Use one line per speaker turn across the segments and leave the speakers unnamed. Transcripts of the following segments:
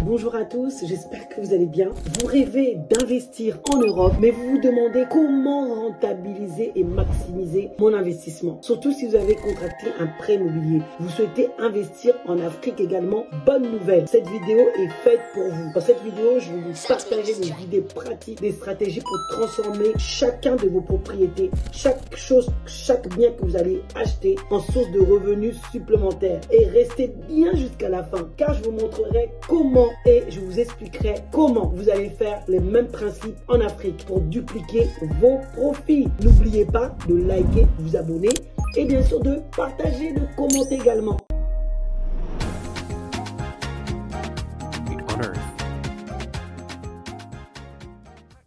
Bonjour à tous, j'espère que vous allez bien. Vous rêvez d'investir en Europe, mais vous vous demandez comment rentabiliser et maximiser mon investissement. Surtout si vous avez contracté un prêt immobilier. Vous souhaitez investir en Afrique également. Bonne nouvelle, cette vidéo est faite pour vous. Dans cette vidéo, je vais vous partager des idées pratiques, des stratégies pour transformer chacun de vos propriétés, chaque chose, chaque bien que vous allez acheter en source de revenus supplémentaires. Et restez bien jusqu'à la fin, car je vous montrerai comment et je vous expliquerai comment vous allez faire les mêmes principes en Afrique pour dupliquer vos profits. N'oubliez pas de liker, vous abonner et bien sûr de partager, de commenter également.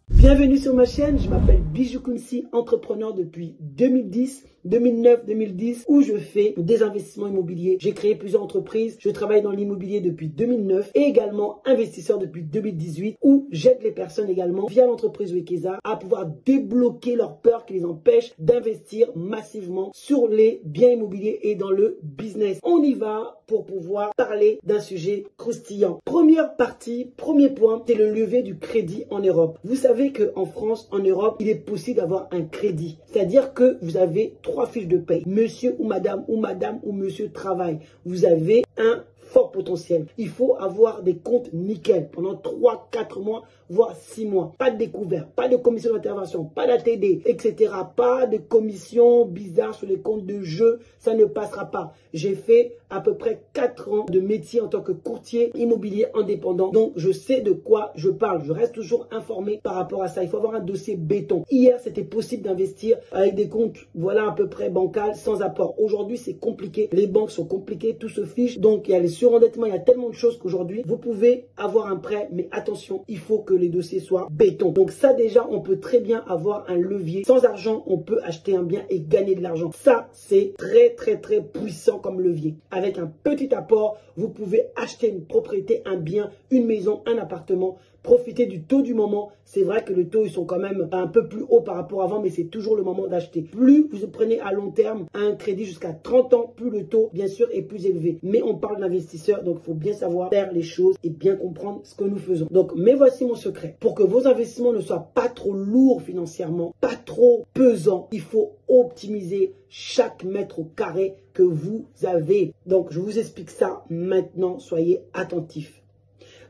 Bienvenue sur ma chaîne, je m'appelle Bijou Kounsi, entrepreneur depuis 2010, 2009, 2010, où je fais des investissements immobiliers. J'ai créé plusieurs entreprises, je travaille dans l'immobilier depuis 2009 et également investisseur depuis 2018, où j'aide les personnes également via l'entreprise Wekeza à pouvoir débloquer leurs peurs qui les empêchent d'investir massivement sur les biens immobiliers et dans le business. On y va pour pouvoir parler d'un sujet croustillant. Première partie, premier point, c'est le levier du crédit en Europe. Vous savez qu'en France, en Europe, il est possible d'avoir un crédit. C'est-à-dire que vous avez 3 fiches de paye. Monsieur ou madame ou monsieur travaille. Vous avez un fort potentiel. Il faut avoir des comptes nickel pendant 3, 4 mois, voire 6 mois. Pas de découvert, pas de commission d'intervention, pas d'ATD, etc. Pas de commission bizarre sur les comptes de jeu. Ça ne passera pas. J'ai fait à peu près 4 ans de métier en tant que courtier immobilier indépendant. Donc, je sais de quoi je parle. Je reste toujours informé par rapport à ça. Il faut avoir un dossier béton. Hier, c'était possible d'investir avec des comptes, voilà, à peu près bancals, sans apport. Aujourd'hui, c'est compliqué. Les banques sont compliquées, tout se fiche. Donc, il y a les surendettements, il y a tellement de choses qu'aujourd'hui, vous pouvez avoir un prêt, mais attention, il faut que les dossiers soient béton. Donc ça déjà, on peut très bien avoir un levier. Sans argent, on peut acheter un bien et gagner de l'argent. Ça, c'est très puissant comme levier. Avec un petit apport, vous pouvez acheter une propriété, un bien, une maison, un appartement. Profitez du taux du moment. C'est vrai que les taux, ils sont quand même un peu plus hauts par rapport à avant, mais c'est toujours le moment d'acheter. Plus vous prenez à long terme un crédit jusqu'à 30 ans, plus le taux, bien sûr, est plus élevé. Mais on parle d'investisseurs, donc il faut bien savoir faire les choses et bien comprendre ce que nous faisons. Donc, mais voici mon secret. Pour que vos investissements ne soient pas trop lourds financièrement, pas trop pesants, il faut optimiser chaque mètre carré que vous avez. Donc, je vous explique ça maintenant. Soyez attentifs.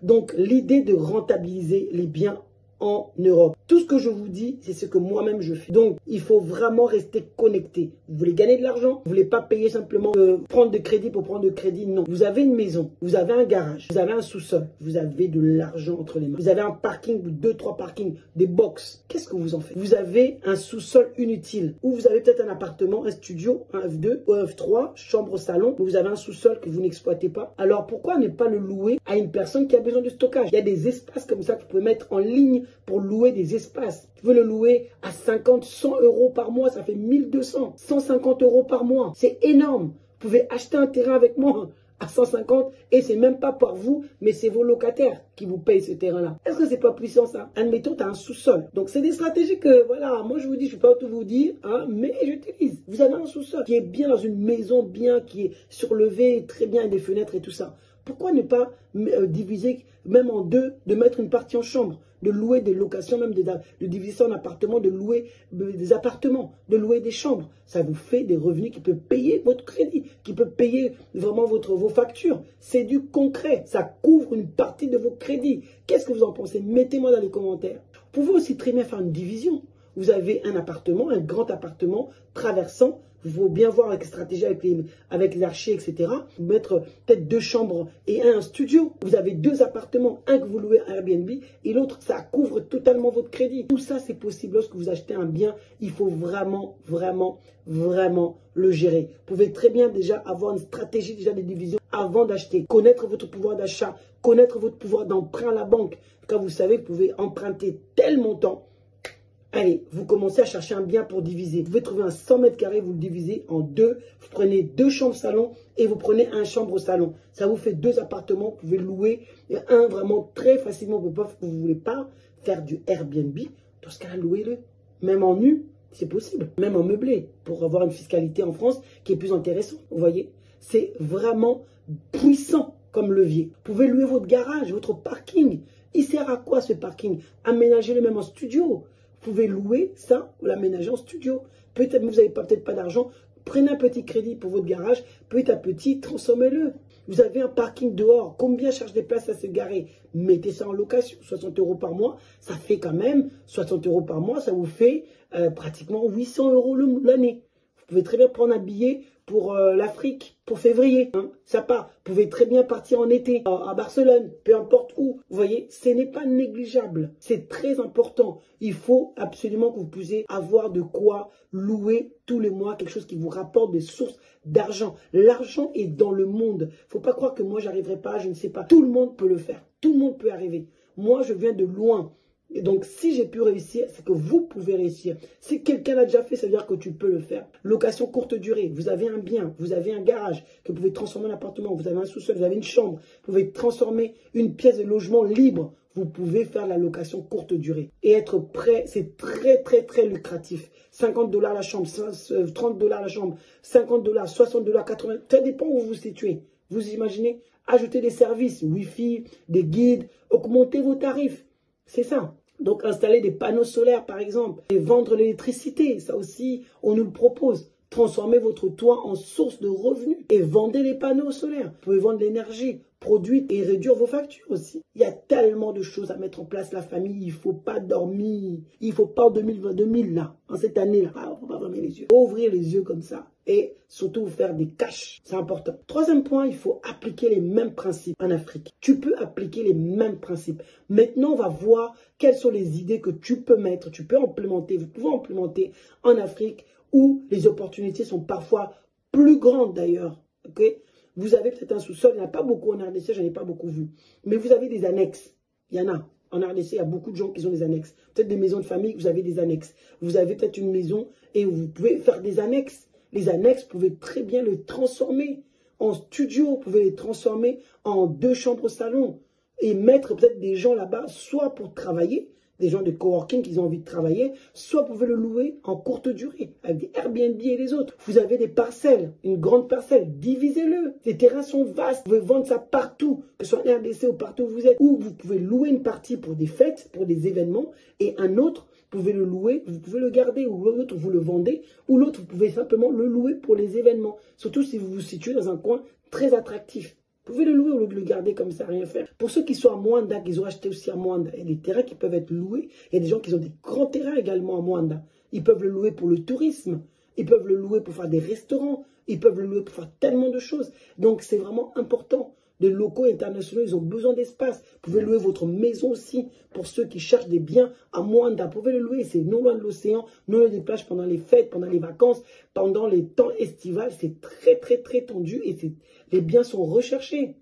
Donc, l'idée de rentabiliser les biens en Europe. Tout ce que je vous dis, c'est ce que moi-même je fais. Donc, il faut vraiment rester connecté. Vous voulez gagner de l'argent? Vous voulez pas payer simplement prendre de crédit pour prendre de crédit? Non. Vous avez une maison, vous avez un garage, vous avez un sous-sol, vous avez de l'argent entre les mains. Vous avez un parking ou 2-3 parkings, des box. Qu'est-ce que vous en faites? Vous avez un sous-sol inutile ou vous avez peut-être un appartement, un studio, un F2 ou un F3, chambre, salon, mais vous avez un sous-sol que vous n'exploitez pas. Alors, pourquoi ne pas le louer à une personne qui a besoin de stockage? Il y a des espaces comme ça que vous pouvez mettre en ligne pour louer des espaces. Vous pouvez le louer à 50, 100 euros par mois, ça fait 1200, 150 euros par mois. C'est énorme. Vous pouvez acheter un terrain avec moi à 150 et c'est même pas par vous, mais c'est vos locataires qui vous payent ce terrain-là. Est-ce que c'est pas puissant ça? Admettons, tu as un sous-sol. Donc, c'est des stratégies que, voilà, moi je vous dis, je ne vais pas tout vous dire, hein, mais j'utilise. Vous avez un sous-sol qui est bien dans une maison, bien, qui est surlevé, très bien, avec des fenêtres et tout ça. Pourquoi ne pas diviser même en deux, de mettre une partie en chambre, de louer des locations, même de diviser ça en appartements, de louer des appartements, de louer des chambres. Ça vous fait des revenus qui peuvent payer votre crédit, qui peuvent payer vraiment vos factures. C'est du concret. Ça couvre une partie de vos crédits. Qu'est-ce que vous en pensez? Mettez-moi dans les commentaires. Vous pouvez aussi très bien faire une division. Vous avez un appartement, un grand appartement traversant. Il faut bien voir avec stratégie, avec les archers, etc. Mettre peut-être 2 chambres et un studio. Vous avez 2 appartements, un que vous louez à Airbnb et l'autre, ça couvre totalement votre crédit. Tout ça, c'est possible lorsque vous achetez un bien. Il faut vraiment le gérer. Vous pouvez très bien déjà avoir une stratégie déjà de division avant d'acheter. Connaître votre pouvoir d'achat, connaître votre pouvoir d'emprunt à la banque. Quand vous savez, vous pouvez emprunter tel montant. Allez, vous commencez à chercher un bien pour diviser. Vous pouvez trouver un 100 mètres carrés, vous le divisez en 2. Vous prenez 2 chambres salon et vous prenez un chambre salon. Ça vous fait 2 appartements. Vous pouvez louer un vraiment très facilement. Vous ne voulez pas faire du Airbnb. Dans ce cas-là, louez-le. Même en nu, c'est possible. Même en meublé, pour avoir une fiscalité en France qui est plus intéressante. Vous voyez, c'est vraiment puissant. comme levier. Vous pouvez louer votre garage, votre parking. Il sert à quoi ce parking? Aménagez-le même en studio. Vous pouvez louer ça ou l'aménager en studio. Peut-être vous n'avez peut-être pas d'argent. Prenez un petit crédit pour votre garage. Petit à petit, transformez-le. Vous avez un parking dehors. Combien charge des places à se garer? Mettez ça en location. 60 € par mois. Ça fait quand même 60 € par mois. Ça vous fait pratiquement 800 € l'année. Vous pouvez très bien prendre un billet pour l'Afrique, pour février. Hein, ça part. Vous pouvez très bien partir en été, à Barcelone, peu importe où. Vous voyez, ce n'est pas négligeable. C'est très important. Il faut absolument que vous puissiez avoir de quoi louer tous les mois quelque chose qui vous rapporte des sources d'argent. L'argent est dans le monde. Il ne faut pas croire que moi, j'arriverai pas, je ne sais pas. Tout le monde peut le faire. Tout le monde peut arriver. Moi, je viens de loin. Et donc, si j'ai pu réussir, c'est que vous pouvez réussir. Si quelqu'un l'a déjà fait, ça veut dire que tu peux le faire. Location courte durée. Vous avez un bien, vous avez un garage que vous pouvez transformer en appartement, vous avez un sous-sol, vous avez une chambre, vous pouvez transformer une pièce de logement libre. Vous pouvez faire la location courte durée. Et être prêt, c'est très, très, très lucratif. 50 $ la chambre, 30 $ la chambre, 50 $, 60 $, 80 $. Ça dépend où vous vous situez. Vous imaginez? Ajouter des services, Wi-Fi, des guides, augmenter vos tarifs. C'est ça. Donc, installer des panneaux solaires, par exemple, et vendre l'électricité, ça aussi, on nous le propose. Transformer votre toit en source de revenus et vendez les panneaux solaires. Vous pouvez vendre l'énergie produite et réduire vos factures aussi. Il y a tellement de choses à mettre en place, la famille. Il ne faut pas dormir. Il ne faut pas en 2020 là, en cette année-là. Il ne faut pas fermer les yeux. Il faut ouvrir les yeux comme ça et surtout faire des cash. C'est important. Troisième point, il faut appliquer les mêmes principes en Afrique. Tu peux appliquer les mêmes principes. Maintenant, on va voir quelles sont les idées que tu peux mettre, tu peux implémenter, vous pouvez implémenter en Afrique où les opportunités sont parfois plus grandes d'ailleurs. Okay? Vous avez peut-être un sous-sol, il n'y en a pas beaucoup en RDC, je n'en ai pas beaucoup vu. Mais vous avez des annexes. Il y en a. En RDC, il y a beaucoup de gens qui ont des annexes. Peut-être des maisons de famille, vous avez des annexes. Vous avez peut-être une maison et vous pouvez faire des annexes. Les annexes, vous pouvez très bien les transformer en studio. Vous pouvez les transformer en 2 chambres salon. Et mettre peut-être des gens là-bas, soit pour travailler, des gens de coworking qui ont envie de travailler, soit vous pouvez le louer en courte durée, avec des Airbnb et les autres. Vous avez des parcelles, une grande parcelle, divisez-le. Les terrains sont vastes, vous pouvez vendre ça partout, que ce soit en RDC ou partout où vous êtes. Ou vous pouvez louer une partie pour des fêtes, pour des événements, et un autre, vous pouvez le louer, vous pouvez le garder, ou l'autre, vous le vendez, ou l'autre, vous pouvez simplement le louer pour les événements. Surtout si vous vous situez dans un coin très attractif. Vous pouvez le louer au lieu de le garder comme ça, rien faire. Pour ceux qui sont à Moanda, qu'ils ont acheté aussi à Moanda, il y a des terrains qui peuvent être loués. Il y a des gens qui ont des grands terrains également à Moanda. Ils peuvent le louer pour le tourisme. Ils peuvent le louer pour faire des restaurants. Ils peuvent le louer pour faire tellement de choses. Donc, c'est vraiment important. Les locaux internationaux, ils ont besoin d'espace. Vous pouvez louer votre maison aussi pour ceux qui cherchent des biens à Moanda. Vous pouvez le louer, c'est non loin de l'océan, non loin des plages pendant les fêtes, pendant les vacances, pendant les temps estivales. C'est très, très, très tendu et les biens sont recherchés.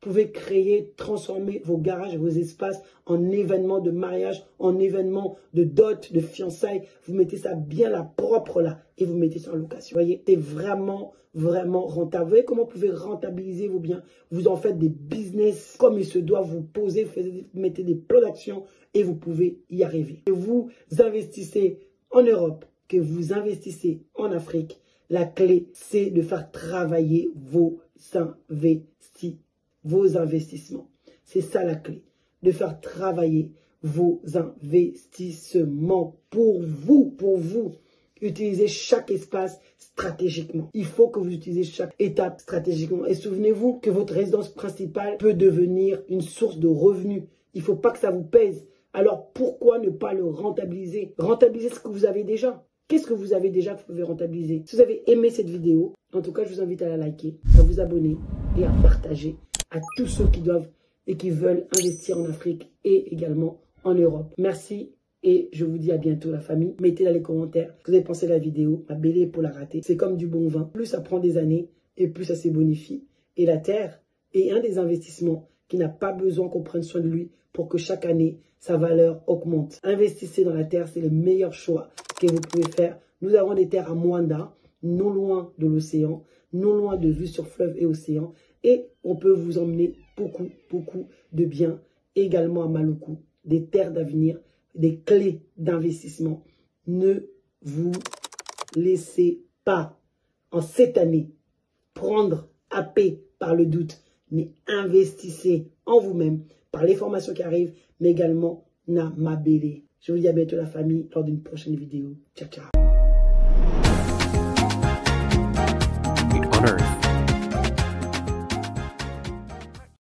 Vous pouvez créer, transformer vos garages, vos espaces en événements de mariage, en événements de dot, de fiançailles. Vous mettez ça bien là, propre là, et vous mettez ça en location. Vous voyez, c'est vraiment, vraiment rentable. Vous voyez comment vous pouvez rentabiliser vos biens. Vous en faites des business comme il se doit. Vous posez, vous mettez des plans d'action et vous pouvez y arriver. Que vous investissez en Europe, que vous investissez en Afrique, la clé, c'est de faire travailler vos investissements. C'est ça la clé. De faire travailler vos investissements pour vous, Utilisez chaque espace stratégiquement. Il faut que vous utilisez chaque étape stratégiquement. Et souvenez-vous que votre résidence principale peut devenir une source de revenus. Il ne faut pas que ça vous pèse. Alors pourquoi ne pas le rentabiliser? Rentabiliser ce que vous avez déjà. Qu'est-ce que vous avez déjà que vous pouvez rentabiliser? Si vous avez aimé cette vidéo, en tout cas, je vous invite à la liker, à vous abonner et à partager à tous ceux qui doivent et qui veulent investir en Afrique et également en Europe. Merci et je vous dis à bientôt la famille. Mettez dans les commentaires ce que vous avez pensé de la vidéo. Ma belle est pour la rater. C'est comme du bon vin. Plus ça prend des années et plus ça se bonifie. Et la terre est un des investissements qui n'a pas besoin qu'on prenne soin de lui pour que chaque année, sa valeur augmente. Investissez dans la terre, c'est le meilleur choix que vous pouvez faire. Nous avons des terres à Moanda, non loin de l'océan, non loin de vue sur fleuve et océan. Et on peut vous emmener beaucoup, beaucoup de biens également à Maluku, des terres d'avenir, des clés d'investissement. Ne vous laissez pas, en cette année, prendre happé par le doute. mais investissez en vous-même par les formations qui arrivent, mais également na mabele. Je vous dis à bientôt la famille lors d'une prochaine vidéo. Ciao, ciao.
On Earth.